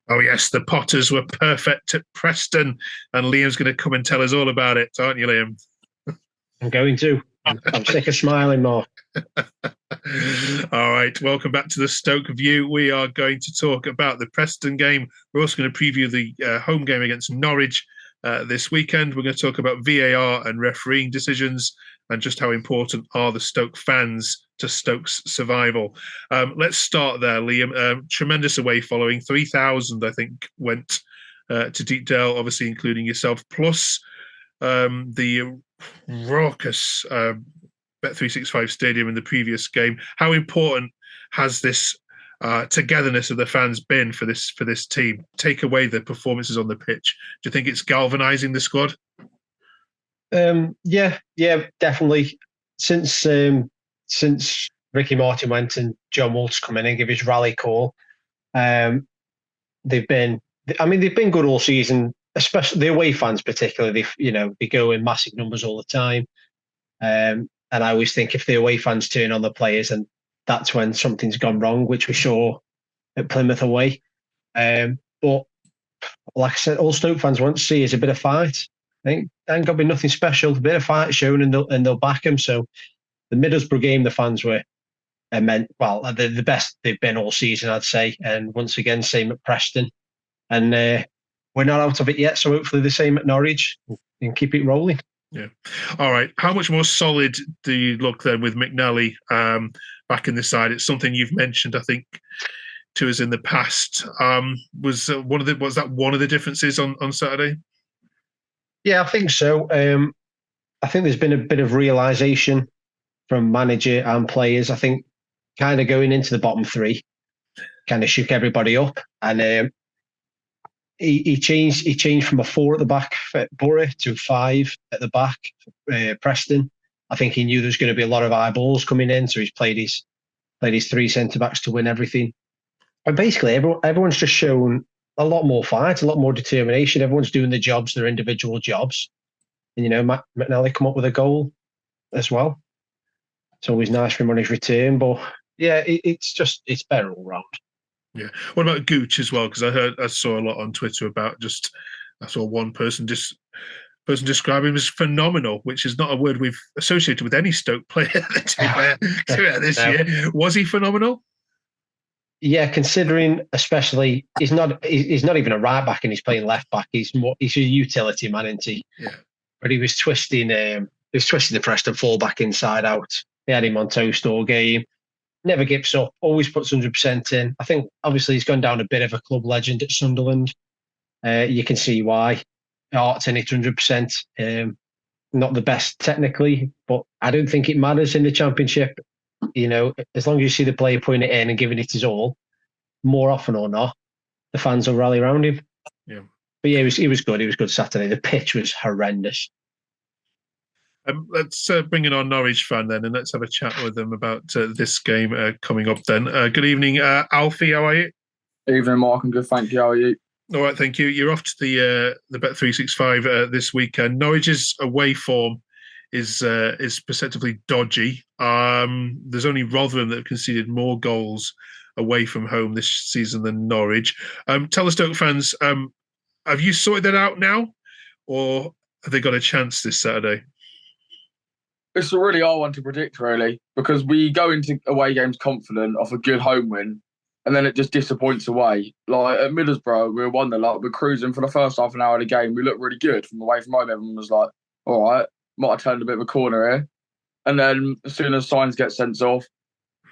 Oh, yes, the Potters were perfect at Preston, and Liam's going to come and tell us all about it, aren't you, Liam? I'm going to. I'm sick of smiling, Mark. All right, welcome back to the Stoke View. We are going to talk about the Preston game. We're also going to preview the home game against Norwich this weekend. We're going to talk about VAR and refereeing decisions and just how important are the Stoke fans to Stoke's survival. Let's start there, Liam. Tremendous away following. 3,000, I think, went to Deepdale, obviously including yourself, plus the raucous Bet365 Stadium in the previous game. How important has this togetherness of the fans been for this team? Take away the performances on the pitch. Do you think it's galvanising the squad? Yeah, definitely. Since Ricky Martin went and John Walt's come in and give his rally call, they've been good all season. Especially the away fans, particularly. They go in massive numbers all the time. And I always think if the away fans turn on the players, and that's when something's gone wrong, which we saw at Plymouth away. But like I said, all Stoke fans want to see is a bit of fight. I think there ain't got to be nothing special. A bit of fight shown, and they'll back him. So the Middlesbrough game, the fans were the best they've been all season, I'd say. And once again, same at Preston. And we're not out of it yet, so hopefully the same at Norwich and keep it rolling. Yeah. All right. How much more solid do you look then with McNally back in the side? It's something you've mentioned, I think, to us in the past. Was that one of the differences on Saturday? Yeah, I think so. I think there's been a bit of realization from manager and players. I think kind of going into the bottom three kind of shook everybody up, and he changed from a 4 at the back for Boro to 5 at the back for Preston. I think he knew there was going to be a lot of eyeballs coming in, so he's played his 3 centre backs to win everything. And basically, everyone's just shown a lot more fight, a lot more determination. Everyone's doing their individual jobs. And McNally come up with a goal as well. It's always nice for him on his return, but yeah, it's better all round. Yeah. What about Gooch as well? Because I saw a lot on Twitter about I saw one person describe him as phenomenal, which is not a word we've associated with any Stoke player this year. Was he phenomenal? Yeah, considering especially he's not even a right back and he's playing left back. He's a utility man, isn't he? Yeah. But he was twisting the Preston fullback inside out. They had him on toast all game. Never gives up, always puts 100% in. I think obviously he's gone down a bit of a club legend at Sunderland. You can see why. Heart's in it 100%. Not the best technically, but I don't think it matters in the Championship. As long as you see the player putting it in and giving it his all, more often or not, the fans will rally around him. Yeah. But yeah, he was good. He was good Saturday. The pitch was horrendous. Let's bring in our Norwich fan then, and let's have a chat with them about this game coming up then. Good evening, Alfie. How are you? Evening, Mark. I'm good, thank you. How are you? All right, thank you. You're off to the Bet365 this weekend. Norwich's away form is perceptibly dodgy. There's only Rotherham that have conceded more goals away from home this season than Norwich. Tell the Stoke fans, have you sorted that out now, or have they got a chance this Saturday? It's a really hard one to predict, really, because we go into away games confident off a good home win, and then it just disappoints away. Like at Middlesbrough, we were 1-0 we're cruising for the first half an hour of the game. We looked really good from away from home. Everyone was like, all right, might have turned a bit of a corner here. And then as soon as signs get sent off,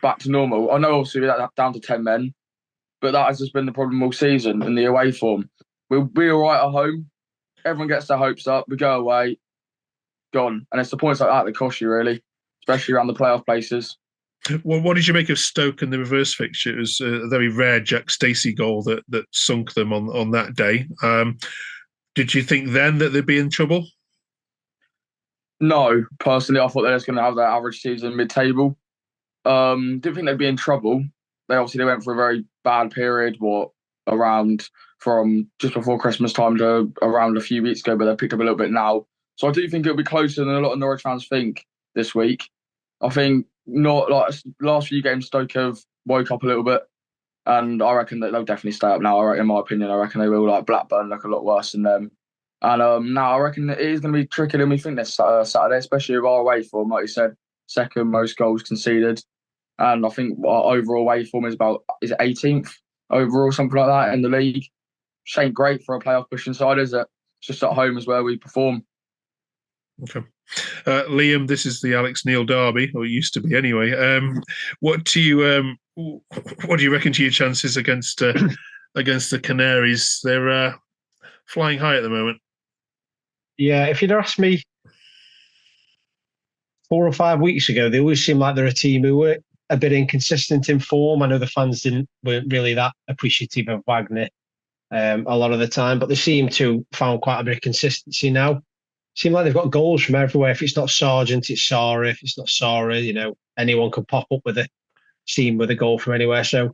back to normal. I know obviously that's down to 10 men, but that has just been the problem all season in the away form. We're all right at home. Everyone gets their hopes up. We go away, gone. And it's the points like that that cost you, really, especially around the playoff places. Well, what did you make of Stoke and the reverse fixture? It was a very rare Jack Stacey goal that sunk them on that day. Did you think then that they'd be in trouble? No, personally, I thought they were going to have their average season mid-table. Didn't think they'd be in trouble. They went for a very bad period, around from just before Christmas time to around a few weeks ago, but they picked up a little bit now. So I do think it'll be closer than a lot of Norwich fans think this week. I think not like last few games, Stoke have woke up a little bit, And I reckon that they'll definitely stay up now. In my opinion, I reckon they will. Like Blackburn look a lot worse than them. And now I reckon it is going to be trickier than we think this Saturday, especially with our away form. Like you said, second most goals conceded. And I think our overall away form is it 18th overall, something like that in the league. Which ain't great for a playoff pushing side, is it? It's just at home is where we perform. Okay. Liam, this is the Alex Neil derby, or it used to be anyway. What do you reckon to your chances against the Canaries? They're flying high at the moment. Yeah, if you'd asked me 4 or 5 weeks ago, they always seem like they're a team who were a bit inconsistent in form. I know the fans weren't really that appreciative of Wagner a lot of the time, but they seem to found quite a bit of consistency now. Seem like they've got goals from everywhere. If it's not Sargent, it's Sara. If it's not Sara, anyone could pop up with a goal from anywhere. So I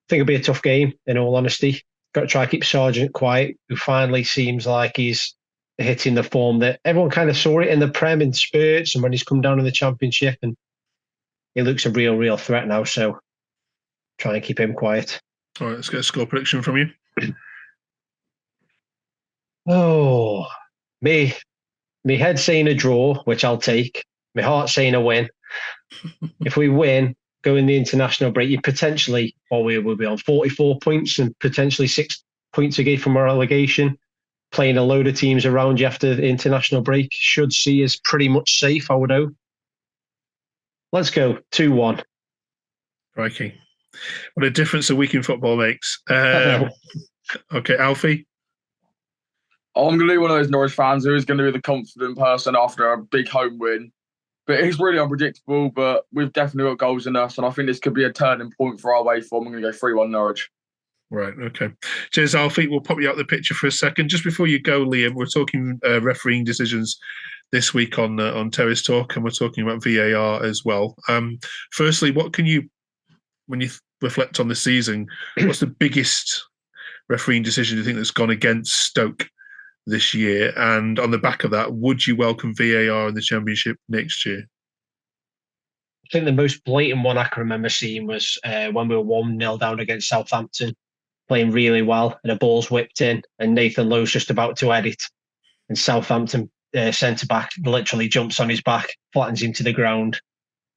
think it'll be a tough game, in all honesty. Got to try to keep Sargent quiet, who finally seems like he's hitting the form that everyone kind of saw it in the Prem in spurts and when he's come down in the Championship, and he looks a real threat now. So try and keep him quiet. All right, let's get a score prediction from you. Oh, me head saying a draw, which I'll take. My heart saying a win. If we win, go in the international break, you potentially, we will be on 44 points and potentially 6 points a game from our relegation. Playing a load of teams around you after the international break should see us pretty much safe, I would hope. Let's go 2-1. Crikey. What a difference a week in football makes. Okay, Alfie? I'm going to be one of those Norwich fans who is going to be the confident person after a big home win. But it's really unpredictable, but we've definitely got goals in us, and I think this could be a turning point for our away form. I'm going to go 3-1 Norwich. Right, okay. Cheers, Alfie. We'll pop you out the picture for a second. Just before you go, Liam, we're talking refereeing decisions this week on Terrace Talk, and we're talking about VAR as well. Firstly, what can you, when you reflect on the season, what's the biggest refereeing decision you think that's gone against Stoke this year? And on the back of that, would you welcome VAR in the Championship next year? I think the most blatant one I can remember seeing was when we were 1-0 down against Southampton, playing really well, and a ball's whipped in, and Nathan Lowe's just about to head it, and Southampton centre-back literally jumps on his back, flattens him to the ground,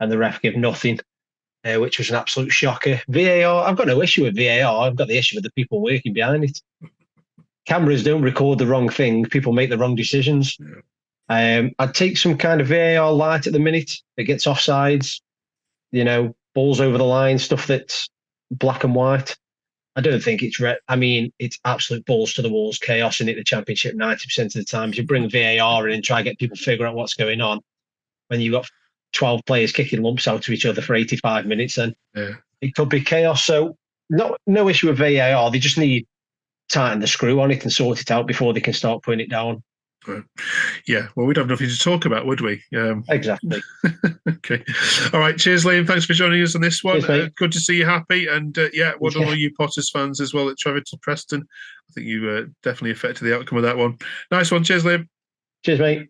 and the ref give nothing, which was an absolute shocker. VAR, I've got no issue with VAR. I've got the issue with the people working behind it. Cameras don't record the wrong thing. People make the wrong decisions. Yeah. I'd take some kind of VAR light at the minute. It gets offsides, balls over the line, stuff that's black and white. I don't think it's it's absolute balls to the walls chaos in it, the Championship 90% of the time. If you bring VAR in and try to get people to figure out what's going on, when you've got 12 players kicking lumps out to each other for 85 minutes, then it could be chaos. So no issue with VAR. They just need tighten the screw on it and sort it out before they can start putting it down. Right. Yeah, well, we'd have nothing to talk about, would we? Exactly. Okay. All right. Cheers, Liam. Thanks for joining us on this one. Cheers, good to see you happy. And well done all you Potters fans as well at Trevor to Preston. I think you definitely affected the outcome of that one. Nice one. Cheers, Liam. Cheers, mate.